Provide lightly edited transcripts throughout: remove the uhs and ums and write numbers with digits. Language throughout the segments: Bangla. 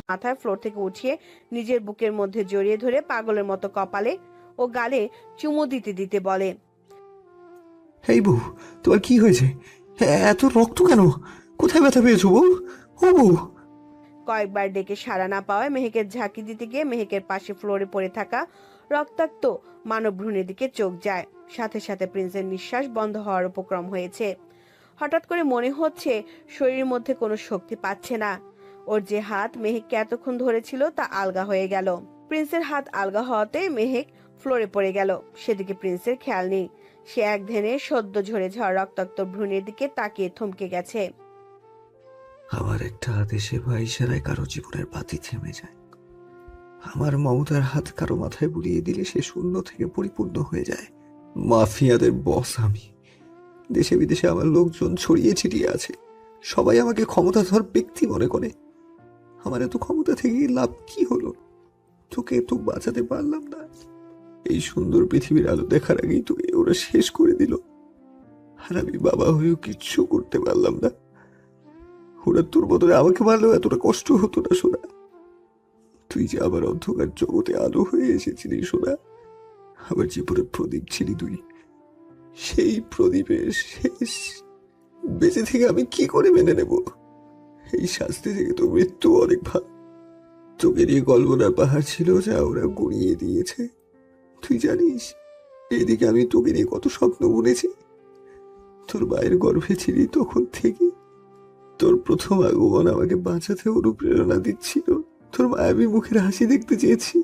মাথায় ফ্লোর থেকে উঠিয়ে নিজের বুকের মধ্যে জড়িয়ে ধরে পাগলের মতো কপালে ও গালে চুমু দিতে দিতে বলে, এই বউ, তোমার কি হয়েছে? এত রক্ত কেন? কোথায় ব্যথা পেয়েছো বউ? ও বউ! কয়েকবার ডেকে সাড়া না পাওয়ায় মেহেকের ঝাঁকি দিতে গিয়ে মেহেকের পাশে ফ্লোরে পড়ে থাকা রক্তাক্ত মানব ভ্রূণের দিকে চোখ যায়। সাথে সাথে প্রিন্সের নিঃশ্বাস বন্ধ হওয়ার উপক্রম হয়েছে। হঠাৎ করে মনে হচ্ছে শরীরের মধ্যে কোনো শক্তি পাচ্ছে না। ওর যে হাত মেহেককে এতক্ষণ ধরেছিল তা আলগা হয়ে গেল। প্রিন্সের হাত আলগা হওয়াতে মেহেক ফ্লোরে পড়ে গেল। সেদিকে প্রিন্সের খেয়াল নেই। সে এক ধ্যানে সদ্য ঝরে যাওয়া রক্তাক্ত ভ্রূণের দিকে তাকিয়ে থমকে গেছে। আমার একটা আদেশে বা ইশারায় কারো জীবনের বাতি থেমে যায়। আমার মমতার হাত কারো মাথায় বুলিয়ে দিলে সে শূন্য থেকে পরিপূর্ণ হয়ে যায়। মাফিয়াদের বস আমি। দেশে বিদেশে আমার লোকজন ছড়িয়ে ছিটিয়ে আছে। সবাই আমাকে ক্ষমতাধর ব্যক্তি মনে করে। আমার এত ক্ষমতা থেকে লাভ কি হলো? তোকে তো বাঁচাতে পারলাম না। এই সুন্দর পৃথিবীর আলো দেখার আগেই তোকে ওরা শেষ করে দিল। আর আমি বাবা হয়েও কিচ্ছু করতে পারলাম না। ওরা তোর বদলে আমাকে মারলেও এতটা কষ্ট হতো না সোনা। তুই যে আবার অন্ধকার জগতে আলো হয়ে এসেছিলি সোনা। আমার জীবনের প্রদীপ ছিলি তুই। সেই প্রদীপের শেষ বেঁচে থেকে আমি কি করে মেনে নেব? এই শাস্তি থেকে তো মৃত্যু অনেক ভালো। তোকে নিয়ে কল্পনার পাহাড় ছিল যা ওরা গড়িয়ে দিয়েছে। তুই জানিস এদিকে আমি তোকে নিয়ে কত স্বপ্ন বুনেছি। তোর মায়ের গর্ভে ছিলি তখন থেকে। তোর প্রথম আগমন আমাকে বাঁচাতে অনুপ্রেরণা দিচ্ছিল। তোর মায়াবী মুখের হাসি দেখতে চেয়েছি,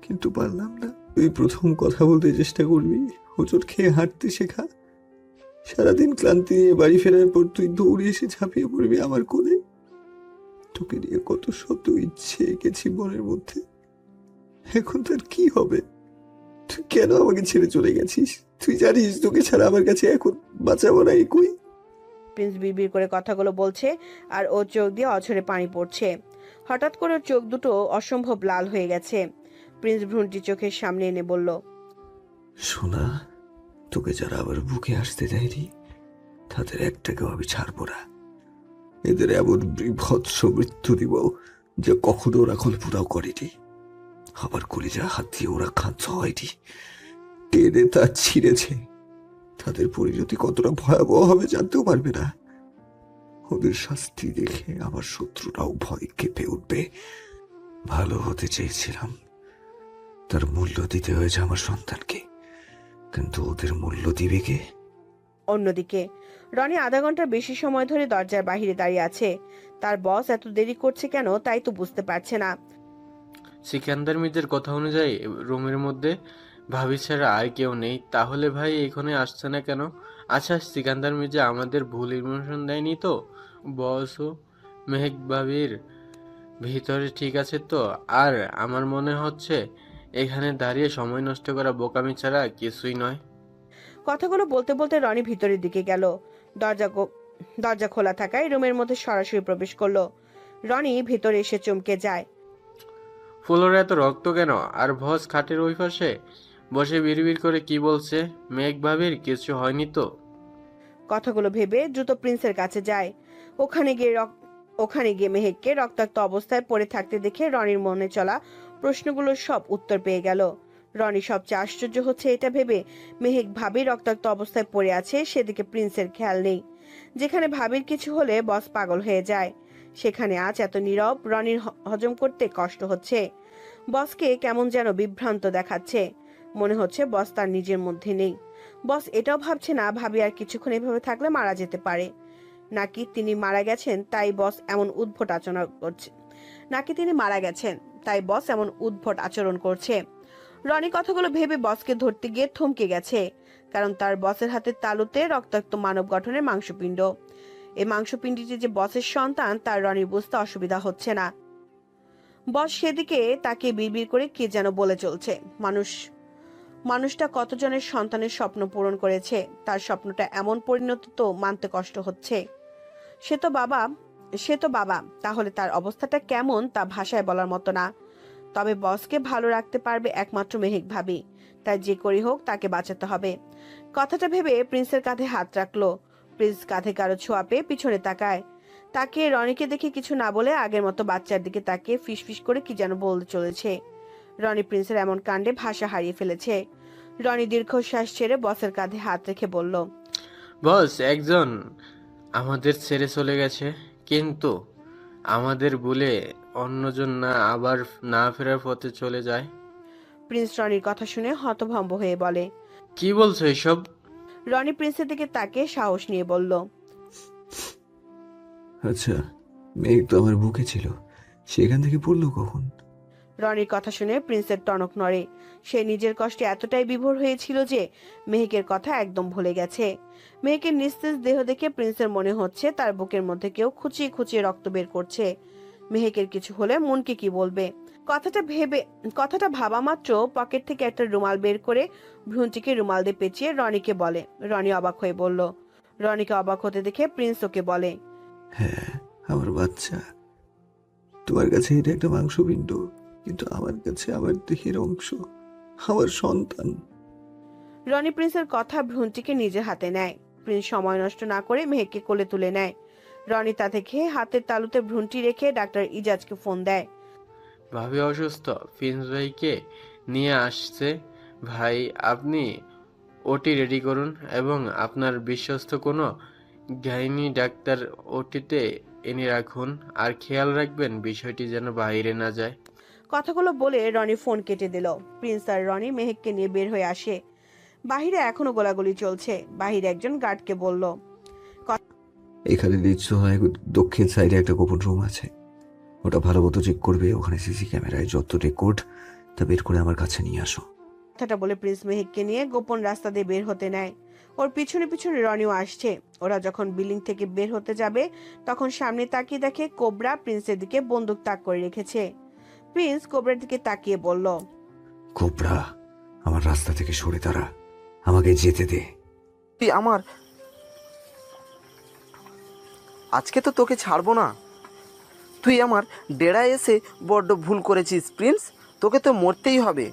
কিন্তু পারলাম না। তুই প্রথম কথা বলতে চেষ্টা করবি, হোঁচট খেয়ে হাঁটতে শেখা। সারাদিন ক্লান্তি নিয়ে বাড়ি ফেরার পর তুই দৌড়ে এসে ঝাঁপিয়ে পড়বি আমার কোলে। তোকে নিয়ে কত শত ইচ্ছে এঁকেছি মনের মধ্যে। এখন তার কি হবে? তুই কেন আমাকে ছেড়ে চলে গেছিস? তুই জানিস তোকে ছাড়া আমার কাছে এখন বাঁচাবো না একই। প্রিন্স বিড়বিড় করে কথাগুলো বলছে আর ওর চোখ দিয়ে অঝরে পানি পড়ছে। হঠাৎ করে ওর চোখ দুটো অসম্ভব লাল হয়ে গেছে। প্রিন্স ভ্রূণটি চোখের সামনে এনে বলল, সোনা, তোকে যারা আবার বুকে আসতে দেয়নি তাদের একটাকেও আমি ছাড়বো না। এদের এমন বিভৎস মৃত্যু দিব যে কখনো ওরা কল্পনাও করেনি। আমার কলিজা হাত দিয়ে ওরা খাঁচ হয়নি, টেনে তা ছিঁড়েছে। তাদের পরিণতি কতটা ভয়াবহ হবে জানতেও পারবে না। ওদের শাস্তি দেখে আমার শত্রুরাও ভয় কেঁপে উঠবে। ভালো হতে চেয়েছিলাম, তার মূল্য দিতে হয়েছে আমার সন্তানকে, কিন্তু ওদের মূল্য দিবে কে? অন্যদিকে রনি আধা ঘন্টার বেশি সময় ধরে দরজার বাইরে দাঁড়িয়ে আছে। তার বস এত দেরি করছে কেন তাই তো বুঝতে পারছে না। সিকান্দার মির্জার কথা অনুযায়ী রুমের মধ্যে ভাবি ছাড়া আর কেউ নেই, তাহলে ভাই এখানে আসছে না কেন? আচ্ছা, সিকান্দার মির্জা আমাদের ভুল ইনফরমেশন দেয়নি তো? বস ও মেহেক ভাবির ভিতরে ঠিক আছে তো? আর আমার মনে হচ্ছে এখানে দাঁড়িয়ে সময় নষ্ট করা বোকামি ছাড়া কিছুই নয়। কথাগুলো বলতে বলতে রনি ভিতরের দিকে গেল। দরজা খোলা থাকায় রুমের মধ্যে সরাসরি প্রবেশ করলো। রনি ভেতরে এসে চমকে যায়। ফ্লোরে এত রক্ত কেন? আর ভস খাটের ওই পাশে বসে বিড়বিড় করে কি বলছে? মেঘ ভাবির কিছু হয়নি তো? কথাগুলো ভেবে দ্রুত প্রিন্সের কাছে যায়। ওখানে গিয়ে মেহেককে রক্তাক্ত অবস্থায় পড়ে থাকতে দেখে রনির মনে চলা প্রশ্নগুলোর সব উত্তর পেয়ে গেল। রনি সবচেয়ে আশ্চর্য হচ্ছে এটা ভেবে মেহেক ভাবি রক্তাক্ত অবস্থায় পড়ে আছে, সেদিকে প্রিন্সের খেয়াল নেই। যেখানে ভাবির কিছু হলে বস পাগল হয়ে যায়, সেখানে আজ এত নীরব। রনির হজম করতে কষ্ট হচ্ছে। বসকে কেমন যেন বিভ্রান্ত দেখাচ্ছে। মনে হচ্ছে বস তার নিজের মধ্যে নেই। বস এটাও ভাবছে না ভাবি আর কিছুক্ষণ এভাবে থাকলে মারা যেতে পারে, নাকি তিনি মারা গেছেন তাই বস এমন উদ্ভট আচরণ করছে নাকি তিনি মারা গেছেন তাই বস এমন উদ্ভট আচরণ করছে। রনি কথাগুলো ভেবে বসকে ধরতে গিয়ে থমকে গেছে, কারণ তার বসের হাতের তালুতে রক্তাক্ত মানব গঠনের মাংসপিণ্ড। এই মাংসপিণ্ডটি যে বসের সন্তান তার রনির বুঝতে অসুবিধা হচ্ছে না। বস সেদিকে তাকে বিড়বিড় করে কে যেন বলে চলছে। মানুষটা কতজনের সন্তানের স্বপ্ন পূরণ করেছে, তার স্বপ্নটা এমন পরিণত তো মানতে কষ্ট হচ্ছে। সে তো বাবা, তাহলে তার অবস্থাটা কেমন তা ভাষায় বলার মতো না। তবে বসকে ভালো রাখতে পারবে একমাত্র মেহেক ভাবি, তাই যে করি হোক তাকে বাঁচাতে হবে। কথাটা ভেবে প্রিন্সের কাঁধে হাত রাখলো। প্রিন্স কাঁধে কারো ছোঁয়া পেয়ে পিছনে তাকায়। তাকে রনিকে দেখে কিছু না বলে আগের মতো বাচ্চার দিকে তাকিয়ে ফিসফিস করে কি যেন বলতে চলেছে। রনি প্রিন্সের এমন কাণ্ডে ভাষা হারিয়ে ফেলেছে। রনি দীর্ঘশ্বাস ছেড়ে বসের কাঁধে হাত রেখে বলল, বস, একজন আমাদের ছেড়ে চলে গেছে, কিন্তু আমাদের ভুলে অন্যজন না আবার না ফেরার পথে চলে যায়। প্রিন্স রনির কথা শুনে হতভম্ব হয়ে বলে। কি বলছো এসব? রনি প্রিন্সের দিকে তাকিয়ে সাহস নিয়ে বলল, আচ্ছা, মেঘ তো আমার বুকে ছিল, সেখান থেকে পড়লো কখন? রনির কথা শুনে প্রিন্সের টনক নড়ে। সে নিজের কষ্টে এতটাই বিভোর হয়েছিল যে মেহেকের কথা একদম ভুলে গেছে। মেহেকের নিস্তেজ দেহ দেখে প্রিন্সের মনে হচ্ছে তার বুকের মধ্যে কেউ খুঁচিয়ে খুঁচিয়ে রক্ত বের করছে। মেহেকের কিছু হলে মনকে কি বলবে? কথাটা ভাবা মাত্র পকেট থেকে একটা রুমাল বের করে ভ্রুঞ্চিকে রুমাল দিয়ে পেঁচিয়ে রনিকে বলে। রনি অবাক হয়ে বলল। রনিকে অবাক হতে দেখে প্রিন্স ওকে বলে, হ্যাঁ, আমার বাচ্চা। তোমার কাছে এটা একটা মাংসপিণ্ড, কিন্তু আমার কাছে আমার দেহের অংশ, আমার সন্তান। রনি প্রিন্সের কথা ভ্রুঞ্চিকে নিজের হাতে নেয়। প্রিন্স সময় নষ্ট না করে মেহেককে কোলে তুলে নেয়। রনি তা থেকে হাতের তালুতে ভ্রুনটি রেখে ডাক্তার ইজাজকে ফোন দেয়। ভাবি অসুস্থ, প্রিন্স ভাইকে নিয়ে আসছে। ভাই, আপনি ওটি রেডি করুন এবং আপনার বিশ্বস্ত কোনো গাইনি ডাক্তার ওটিতে এনে রাখুন। আর খেয়াল রাখবেন বিষয়টি যেন বাইরে না যায়। কথাগুলো বলে রনি ফোন কেটে দিল। প্রিন্স আর রনি মেহেককে নিয়ে বের হয়ে আসে। বাহিরে এখনো গোলাগুলি চলছে। বাহিরে একজন গার্ডকে বলল, এখানে নিশ্চয় দক্ষিণ সাইডে একটা গোপন রুম আছে, ওটা ভালো মতো চেক করবে। ওখানে সিসি ক্যামেরায় যত রেকর্ড তা বের করে আমার কাছে নিয়ে আসো। কথাটা বলে প্রিন্স মেহেককে নিয়ে গোপন রাস্তা দিয়ে বের হতে নেয়। ওর পিছনে পিছনে রনিও আসছে। ওরা যখন বিল্ডিং থেকে বের হতে যাবে তখন সামনে তাকিয়ে দেখে কোবরা প্রিন্সের দিকে বন্দুক তাক করে রেখেছে। প্রিন্স কোবরার দিকে তাকিয়ে বলল, কোবরা, আমার রাস্তা থেকে সরে দাঁড়া, আমাকে যেতে দে। তুই আমার, আজকে তো তোকে ছাড়বো না। তুই আমার ডেরায় এসে বড্ড ভুল করেছিস প্রিন্স, তোকে তো মরতেই হবে।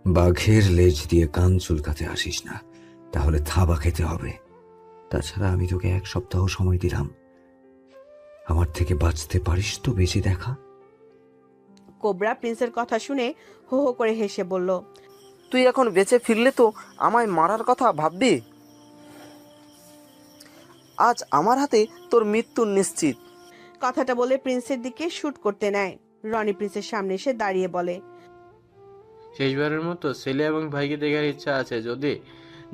বাঘের লেজ দিয়ে কান চুলকাতে আসিস না, তাহলে থাবা খেতে হবে। তাছাড়া আমি তোকে 1 সপ্তাহ সময় দিলাম, আমার থেকে বাঁচতে পারিস তো বেঁচে দেখা। কোবরা প্রিন্সের কথা শুনে হো হো করে হেসে বলল, তুই এখন বেঁচে ফিরলে তো আমায় মারার কথা ভাববি। আজ আমার হাতে তোর মৃত্যু নিশ্চিত। কথাটা বলে প্রিন্সের দিকে শুট করতে নেয়। রনি প্রিন্সের সামনে এসে দাঁড়িয়ে বলে, শেষবারের মতো ছেলে এবং ভাইকে দেখার ইচ্ছা আছে। যদি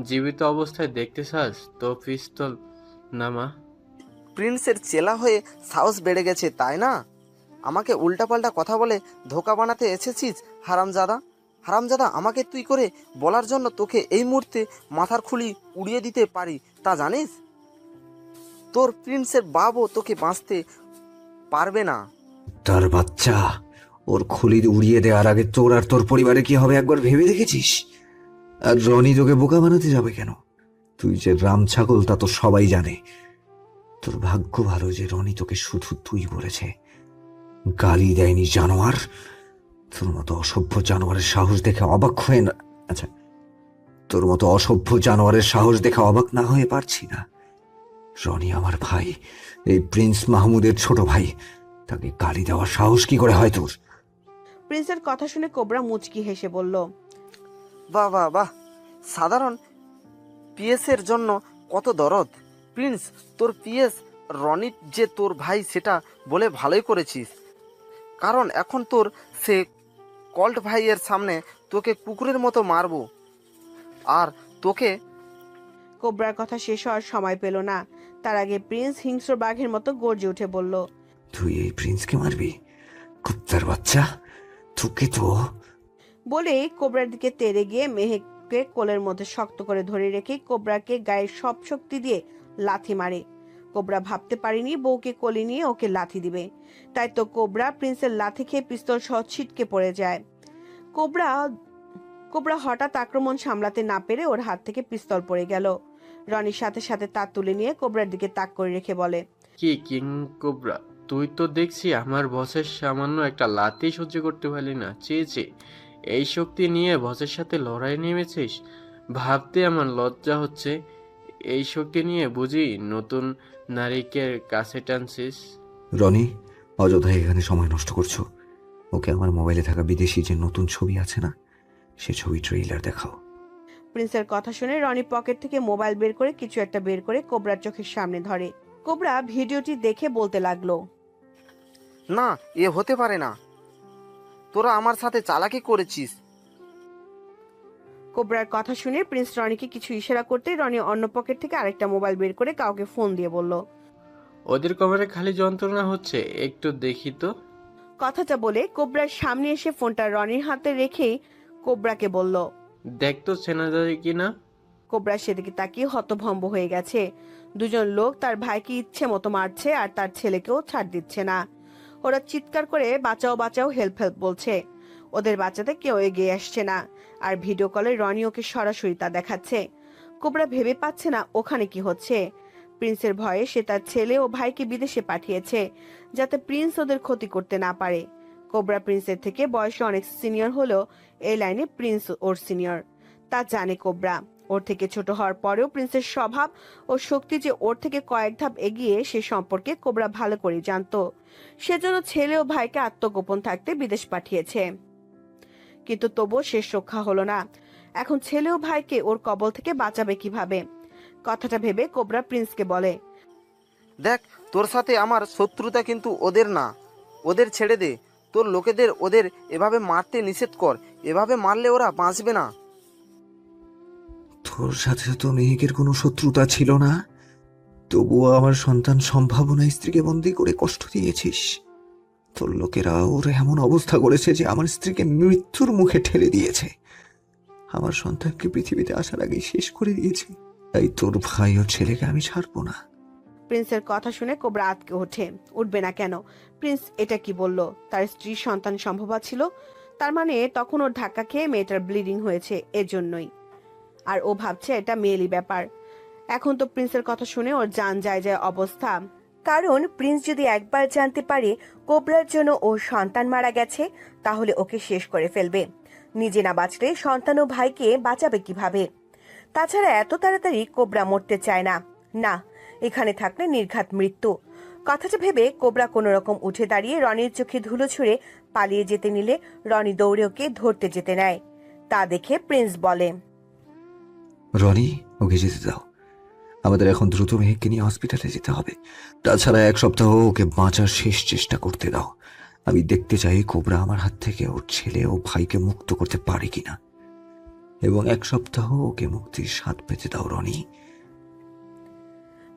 জীবিত অবস্থায় দেখতে চাস তো পিস্তল নামা। প্রিন্সের চেলা হয়ে সাহস বেড়ে গেছে তাই না? আমাকে উল্টাপাল্টা কথা বলে ধোকা বানাতে এসেছিস হারামজাদা। হারামজাদা, আমাকে তুই করে বলার জন্য তোকে এই মুহূর্তে মাথার খুলি উড়িয়ে দিতে পারি, তা জানিস? তোর প্রিন্সের বাবও তোকে বাঁচতে পারবে না। তার বাচ্চা, ওর খুলি উড়িয়ে দেওয়ার আগে তোর আর তোর পরিবারে কি হবে একবার ভেবে দেখেছিস? আর রনি তোকে বোকা বানাতে যাবে কেন? তুই যে রাম ছাগল তা তো সবাই জানে। তোর ভাগ্য ভালো যে রনি তোকে শুধু তুই বলেছে, গালি দেয়নি জানোয়ার। তোর মতো অসভ্য জানোয়ারের সাহস দেখে অবাক হয়ে না, আচ্ছা, তোর মতো অসভ্য জানোয়ারের সাহস দেখে অবাক না হয়ে পারছি না। রনি আমার ভাই, এই প্রিন্স মাহমুদের ছোট ভাই, তাকে গালি দেওয়ার সাহস কি করে হয় তোর? প্রিন্সের কথা শুনে কোবরা মুচকি হেসে বলল, বাহ বাহ বাহ, সাধারণ পিএসের জন্য কত দরদ। প্রিন্স, তোর পিএস রনিত যে তোর ভাই সেটা বলে ভালোই করেছিস, কারণ এখন তোর সে কল্ট ভাইয়ের সামনে তোকে কুকুরের মতো মারবো। আর তোকে কোবরার কথা শেষ হওয়ার সময় পেল না। তার আগে প্রিন্স হিংস্র বাঘের মতো গর্জে উঠে বলল, তুই এই প্রিন্সকে মারবি? কুত্তার বাচ্চা, তোকে তো। বলেই কোবরার দিকে তেড়ে গিয়ে মেহেককে কোলের মধ্যে শক্ত করে ধরে রেখে কোবরাকে গায়ের সব শক্তি দিয়ে লাথি মারে। কোবরা ভাবতে পারেনি বউকে কোলে নিয়ে ওকে লাথি দিবে, তাই তো কোবরা প্রিন্সের লাথি খেয়ে পিস্তল সহ ছিটকে পড়ে যায়। কোবরা কোবরা হঠাৎ আক্রমণ সামলাতে না পেরে ওর হাত থেকে পিস্তল পড়ে গেল। রনির সাথে সাথে তা তুলে নিয়ে কোবরার দিকে তাক করে রেখে বলে, কি কিং কোবরা, তুই তো দেখছি আমার বসের সামান্য একটা লাথি সহ্য করতে পারলি না। চেয়েছে এই শক্তি নিয়ে বসের সাথে লড়াই নেমেছিস। ভাবতে আমার লজ্জা হচ্ছে। এই শক্তি নিয়ে বুঝি নতুন নারীকে কাছে টানছিস? রনি, অযথাই এখানে সময় নষ্ট করছো। ওকে আমার মোবাইলে থাকা বিদেশি যে নতুন ছবি আছে না, সে ছবি ট্রেইলার দেখাও। প্রিন্সের কথা শুনে রনি পকেট থেকে মোবাইল বের করে কিছু একটা বের করে কোবরার চোখের সামনে ধরে। কোবরা ভিডিওটি দেখে বলতে লাগলো, না, এ হতে পারে না। তোরা আমার সাথে চালাকি করেছিস। কোবরার কথা শুনে প্রিন্স রনিকে কিছু ইশারা করতে রনি অন্য পকেট থেকে আরেকটা মোবাইল বের করে কাউকে ফোন দিয়ে বলল। ওদের কোমরে খালি যন্ত্রণা হচ্ছে, একটু দেখি তো। কথাটা বলে কোবরার সামনে এসে ফোনটা রনির হাতে রেখেই কোবরাকে বলল। দেখ তো চেনা যায় কিনা। কোবরা সেদিকে তাকিয়ে হতভম্ব হয়ে গেছে। দুজন লোক তার ভাইকে ইচ্ছে মতো মারছে আর তার ছেলেকেও ছাড় দিচ্ছে না। ওরা চিৎকার করে বাঁচাও বাঁচাও, হেল্প হেল্প বলছে। ওদের বাঁচাতে কেউ এগিয়ে আসছে না। আর ভিডিও কলে রনি ওকে সরাসরি তা দেখাচ্ছে। কোবরা ভেবে পাচ্ছে না ওখানে কি হচ্ছে। প্রিন্সের ভয়ে সে তার ছেলে ও ভাইকে বিদেশে পাঠিয়েছে, যাতে প্রিন্স ওদের ক্ষতি করতে না পারে। কোবরা প্রিন্সের থেকে বয়সে অনেক সিনিয়র হলেও এই লাইনে প্রিন্স ওর সিনিয়র, তা জানে কোবরা। ওর থেকে ছোট হওয়ার পরেও প্রিন্সের স্বভাব ও শক্তি যে ওর থেকে কয়েক ধাপ এগিয়ে, সে সম্পর্কে কোবরা ভালো করে জানতো। সেজন্য ছেলে ও ভাইকে আত্মগোপন থাকতে বিদেশ পাঠিয়েছে। কিন্তু তবুও শেষ রক্ষা হলো না। এখন ছেলে ও ভাইকে ওর কবল থেকে বাঁচাবে কিভাবে? কথাটা ভেবে কোবরা প্রিন্সকে বলে, দেখ, তোর সাথে আমার শত্রুতা কিন্তু ওদের না। ওদের ছেড়ে দে। তোর লোকেদের ওদের এভাবে মারতে নিষেধ কর। এভাবে মারলে ওরা বাঁচবে না। তোর সাথে তো মেহেকের কোনো শত্রুতা ছিল না, তবুও আমার সন্তান সম্ভাবনা স্ত্রীকে বন্দি করে কষ্ট দিয়েছিস। তোর লোকেরা ওর এমন অবস্থা করেছে যে আমার স্ত্রীকে মৃত্যুর মুখে ঠেলে দিয়েছে। আমার সন্তানকে পৃথিবীতে আসার আগেই শেষ করে দিয়েছে। তাই তোর ভাই ও ছেলেকে আমি ছাড়বো না। প্রিন্সের কথা শুনে কোবরা আতকে ওঠে। উঠবে না কেন? প্রিন্স এটা কি বলল? তার স্ত্রীর সন্তান সম্ভবা ছিল, তার মানে তখন ওর ধাক্কা খেয়ে মেয়েটার ব্লিডিং হয়েছে, এজন্যই। আর ও ভাবছে এটা মেয়েলি ব্যাপার। এখন তো প্রিন্সের কথা শুনে ওর জান যায় যায় অবস্থা। কারণ প্রিন্স যদি একবার জানতে পারে কোবরার জন্য ওর সন্তান মারা গেছে, তাহলে ওকে শেষ করে ফেলবে। নিজে না বাঁচলে সন্তান ও ভাইকে বাঁচাবে কিভাবে? তাছাড়া এত তাড়াতাড়ি কোবরা মরতে চায় না। না, এখানে থাকলে নির্ঘাত মৃত্যু। কথাটা ভেবে কোবরা কোনো রকম উঠে দাঁড়িয়ে রনির চোখে ধুলো ছুঁড়ে পালিয়ে যেতে নিলে রনি দৌড়ে ওকে ধরতে যেতে নেয়। তা দেখে প্রিন্স বলে, রনি, ওকে যেতে দাও। আমাদের এখন দ্রুত মেহেককে নিয়ে হসপিটালে যেতে হবে। তাছাড়া 1 সপ্তাহ ওকে বাঁচার শেষ চেষ্টা করতে দাও। আমি দেখতে চাই কোবরা আমার হাত থেকে ওর ছেলে ও ভাইকে মুক্ত করতে পারে কিনা। এবং 1 সপ্তাহ ওকে মুক্তির স্বাদ পেতে দাও রনি।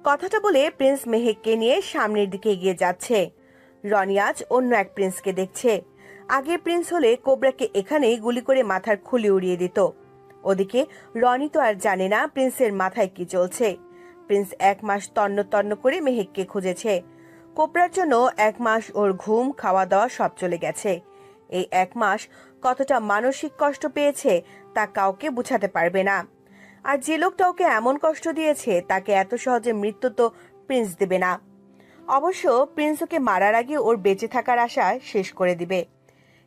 কথাটা বলে প্রিন্স মেহেককে নিয়ে সামনের দিকে এগিয়ে যাচ্ছে। রনি আজ অন্য এক প্রিন্সকে দেখছে। আগের প্রিন্স হলে কোবরাকে এখানেই গুলি করে মাথার খুলি উড়িয়ে দিত। ওদিকে রনি তো আর জানে না প্রিন্সের মাথায় কি চলছে। প্রিন্স 1 মাস তন্ন তন্ন করে মেহেককে খুঁজেছে। কোবরার জন্য 1 মাস ওর ঘুম, খাওয়া দাওয়া সব চলে গেছে। এই 1 মাস কতটা মানসিক কষ্ট পেয়েছে তা কাউকে বুঝাতে পারবে না। আর যে লোকটা ওকে এমন কষ্ট দিয়েছে তাকে এত সহজে মৃত্যু তো প্রিন্স দেবে না। অবশ্য প্রিন্স ওকে মারার আগে ওর বেঁচে থাকার আশা শেষ করে দিবে।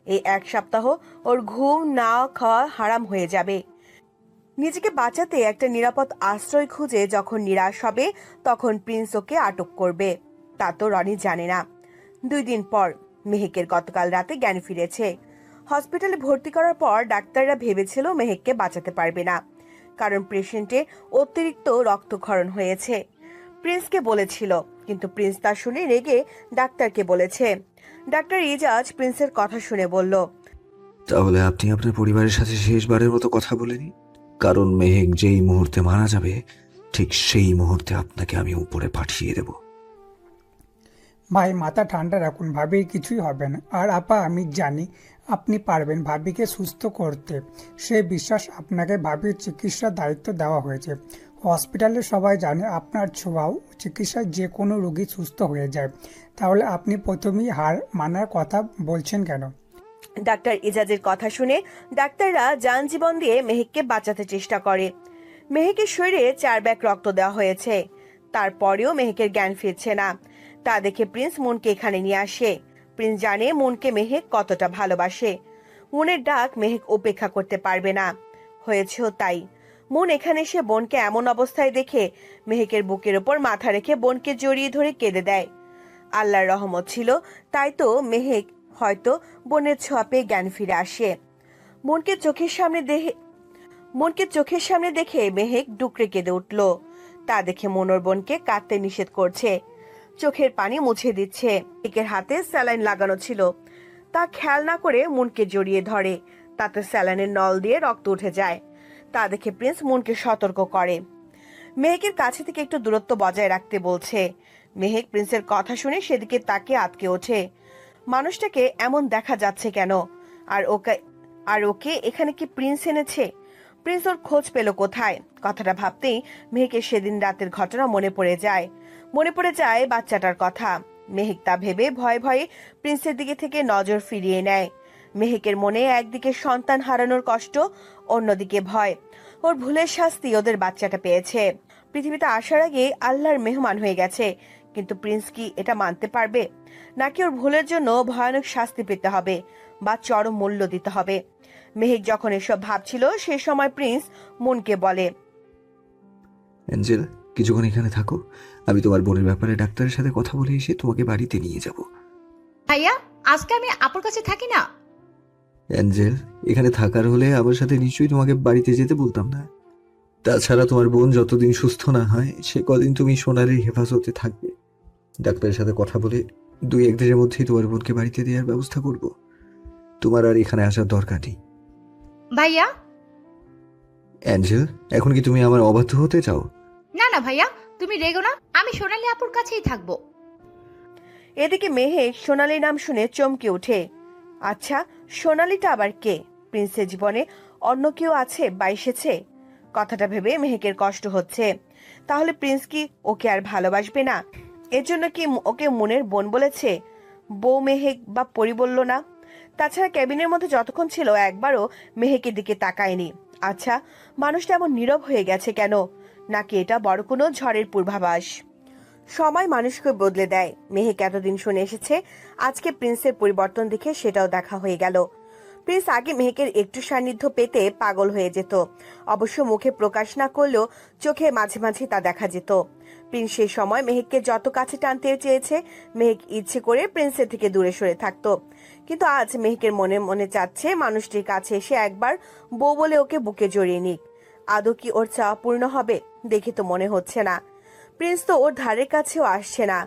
এই 1 সপ্তাহ ওর ঘুম না খাওয়া হারাম হয়ে যাবে। নিজেকে বাঁচাতে একটা নিরাপদ আশ্রয় খুঁজে যখন নিরাশ হবে, তখন প্রিন্স ওকে আটক করবে। তা তো রনি জানে না। 2 দিন পর মেহেকের গতকাল রাতে জ্ঞান ফিরেছে। হসপিটালে ভর্তি করার পর ডাক্তাররা ভেবেছিল মেহেককে বাঁচাতে পারবে না, কারণ পেশেন্টের অতিরিক্ত রক্তক্ষরণ হয়েছে। প্রিন্সকে বলেছিল, কিন্তু প্রিন্স তা শুনে রেগে ডাক্তারকে বলেছে। ডাক্তার ইজাজ প্রিন্সের কথা শুনে বলল, তাহলে আপনি আপনার পরিবারের সাথে শেষবারের মতো কথা বলে নিন। কারণ মেহেক যেই মুহূর্তে মারা যাবে, ঠিক সেই মুহূর্তে আপনাকে আমি উপরে পাঠিয়ে দেব। ভাই, মাথা ঠান্ডা রাখুন, ভাবির কিছুই হবে না। আর আপা, আমি জানি আপনি পারবেন ভাবিকে সুস্থ করতে। সে বিশ্বাস আপনাকে ভাবির চিকিৎসার দায়িত্ব দেওয়া হয়েছে। হসপিটালে সবাই জানে আপনার ছোঁয়াও চিকিৎসায় যে কোনো রোগী সুস্থ হয়ে যায়। তাহলে আপনি প্রথমেই হার মানার কথা বলছেন কেন? ডাক্তার ইজাজের কথা শুনে ডাক্তাররা যান জীবন দিয়ে মেহেককে বাঁচাতে চেষ্টা করে। মেহেকের শরীরে 4 ব্যাগ রক্ত দেওয়া হয়েছে, তারপরেও মেহেকের জ্ঞান ফিরছে না। তা দেখে প্রিন্স মুনকে এখানে নিয়ে আসে। প্রিন্স জানে মুনকে মেহেক কতটা ভালোবাসে। মুনের ডাক মেহেক উপেক্ষা করতে পারবে না। হয়েছেও তাই। মন এখানে এসে বোনকে এমন অবস্থায় দেখে মেহেকের বুকের ওপর মাথা রেখে বোনকে জড়িয়ে ধরে কেঁদে দেয়। আল্লাহর রহমত ছিল, তাই তো মেহেক হয়তো বোনের ছোঁয়া পেয়ে জ্ঞান ফিরে আসে। মনকে চোখের সামনে দেখে মেহেক ডুকরে কেঁদে উঠল। তা দেখে মনোর বোনকে কাঁদতে নিষেধ করছে, চোখের পানি মুছে দিচ্ছে। মেহেকের হাতে স্যালাইন লাগানো ছিল, তা খেয়াল না করে মনকে জড়িয়ে ধরে, তাতে স্যালাইনের নল দিয়ে রক্ত উঠে যায়। তা দেখে প্রিন্স মনকে সতর্ক করে, মেহেকের কাছে থেকে একটু দূরত্ব বজায় রাখতে বলছে। মেহেক প্রিন্সের কথা শুনে সেদিকে তাকে আটকে ওঠে। মানুষটাকে এমন দেখা যাচ্ছে কেন? আর ওকে এখানে কি প্রিন্স এনেছে? প্রিন্স ওর খোঁজ পেল কোথায়? কথাটা ভাবতেই মেহেকের সেদিন রাতের ঘটনা মনে পড়ে যায় বাচ্চাটার কথা। মেহেক তা ভেবে ভয়ে ভয়ে প্রিন্সের দিকে থেকে নজর ফিরিয়ে নেয়। মেহেকের মনে একদিকে সন্তান হারানোর কষ্ট, অন্যদিকে ভয় ওর ভুলের শাস্তি ওদের বাচ্চাটা পেয়েছে। পৃথিবীতে আসার আগে আল্লাহর মেহমান হয়ে গেছে, কিন্তু প্রিন্স কি এটা মানতে পারবে? নাকি ওর ভুলের জন্য ভয়ানক শাস্তি পেতে হবে বা চরম মূল্য দিতে হবে? মেহেক যখন এসব ভাবছিল সে সময় প্রিন্স মনকে বলে, অ্যাঞ্জেল, কিছুক্ষণ এখানে থাকো। আমি তোমার বোনের ব্যাপারে ডাক্তারের সাথে কথা বলে এসে তোমাকে বাড়িতে নিয়ে যাব। ভাইয়া, আজকে আমি আপুর কাছে থাকি না। অ্যাঞ্জেল, এখানে থাকার হলে আমার সাথে নিশ্চয়ই তোমাকে বাড়িতে যেতে বলতাম না। তাছাড়া তোমার বোন যতদিন সুস্থ না হয় সে কদিন তুমি সোনালির হেফাজতে থাকবে। ডাক্তারের সাথে কথা বলে 2-1 দিনের মধ্যেই তোমার বোনকে বাড়িতে দেওয়ার ব্যবস্থা করব। তোমার আর এখানে আসার দরকার নেই। ভাইয়া, অ্যাঞ্জেল, এখন কি তুমি আমার অবাধ্য হতে চাও? না না ভাইয়া, তুমি রেগো না, আমি সোনালি আপুর কাছেই থাকবো। এদিকে মেহেক সোনালীর নাম শুনে চমকে ওঠে। আচ্ছা, সোনালীটা আবার কে? প্রিন্সের জীবনে অন্য কেউ আছে বা এসেছে? কথাটা ভেবে মেহেকের কষ্ট হচ্ছে। তাহলে প্রিন্স কি ওকে আর ভালোবাসবে না? এর জন্য কি ওকে মনের বোন বলেছে? বউ মেহেক বা পরি বলল না? তাছাড়া ক্যাবিনের মধ্যে যতক্ষণ ছিল একবারও মেহেকের দিকে তাকায়নি। আচ্ছা, মানুষটা এমন নীরব হয়ে গেছে কেন? নাকি এটা বড় কোনো ঝড়ের পূর্বাভাস? সময় মানুষকে বদলে দেয়। মেহেক এতদিন শুনে এসেছে, আজকে প্রিন্সের পরিবর্তন দেখে সেটাও দেখা হয়ে গেল। প্রিন্স আগে মেহেকের একটু সান্নিধ্য পেতে পাগল হয়ে যেত, অবশ্য মুখে প্রকাশ না করলেও চোখে মাঝে মাঝে তা দেখা যেত। প্রিন্স সেই সময় মেহেককে যত কাছে টানতে চেয়েছে, মেহেক ইচ্ছে করে প্রিন্সের থেকে দূরে সরে থাকতো। কিন্তু আজ মেহেকের মনে মনে চাচ্ছে মানুষটির কাছে এসে একবার বউ বলে ওকে বুকে জড়িয়ে নিক। আদৌ কি ওর চাওয়া পূর্ণ হবে? দেখে তো মনে হচ্ছে না। প্রিন্স তো ওর ধারের কাছেও আসছে না।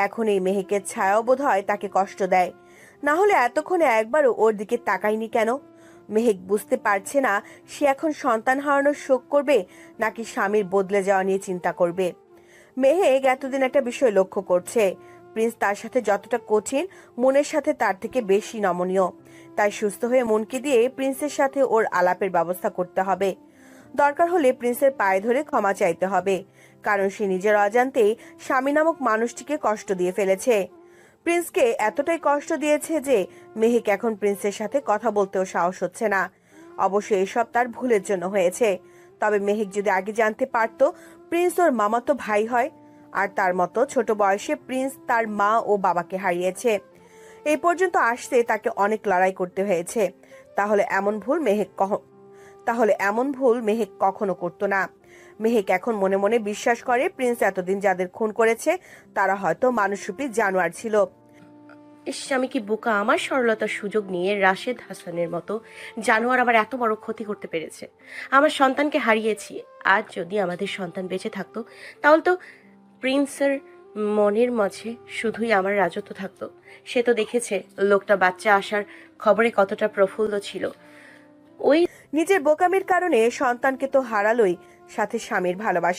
এখন এই মেহেকের ছায়াও বোধ হয় তাকে কষ্ট দেয়, না হলে এতক্ষণে একবারও ওর দিকে তাকায়নি কেন? মেহেক বুঝতে পারছে না সে এখন সন্তান হারানোর শোক করবে নাকি স্বামীর বদলে যাওয়া নিয়ে চিন্তা করবে। মেহেক এতদিন একটা বিষয় লক্ষ্য করছে, প্রিন্স তার সাথে যতটা কঠিন, মনের সাথে তার থেকে বেশি নমনীয়। তাই সুস্থ হয়ে মনকে দিয়ে প্রিন্সের সাথে ওর আলাপের ব্যবস্থা করতে হবে। দরকার হলে প্রিন্সের পায়ে ধরে ক্ষমা চাইতে হবে, কারণ সে নিজের অজান্তেই স্বামী নামক মানুষটিকে কষ্ট দিয়ে ফেলেছে। প্রিন্সকে এতটাই কষ্ট দিয়েছে যে মেহেক এখন প্রিন্সের সাথে কথা বলতেও সাহস হচ্ছে না। অবশ্য এসব তার ভুলের জন্য হয়েছে। তবে মেহেক যদি আগে জানতে পারত প্রিন্স ওর মামাতো ভাই হয়, আর তার মতো ছোট বয়সে প্রিন্স তার মা ও বাবাকে হারিয়েছে, এই পর্যন্ত আসতে তাকে অনেক লড়াই করতে হয়েছে, তাহলে এমন ভুল মেহেক কখনো করতো না। মেহেক এখন মনে মনে বিশ্বাস করে প্রিন্স এতদিন যাদের খুন করেছে তারা হয়তো মানুষরূপী জানোয়ার ছিল। ইস, আমি কি বোকা! আমার সরলতার সুযোগ নিয়ে রাশেদ হাসানের মতো জানোয়ার আমার এত বড় ক্ষতি করতে পেরেছে। আমার সন্তানকে হারিয়েছি। আজ যদি আমাদের সন্তান বেঁচে থাকতো, তাহলে তো প্রিন্সের মনের মাঝে শুধুই আমার রাজত্ব থাকতো। সে তো দেখেছে লোকটা বাচ্চা আসার খবরে কতটা প্রফুল্ল ছিল। ওই নিজের বোকামির কারণে সন্তানকে তো হারালোই, সাথে স্বামীর ভালোবাসা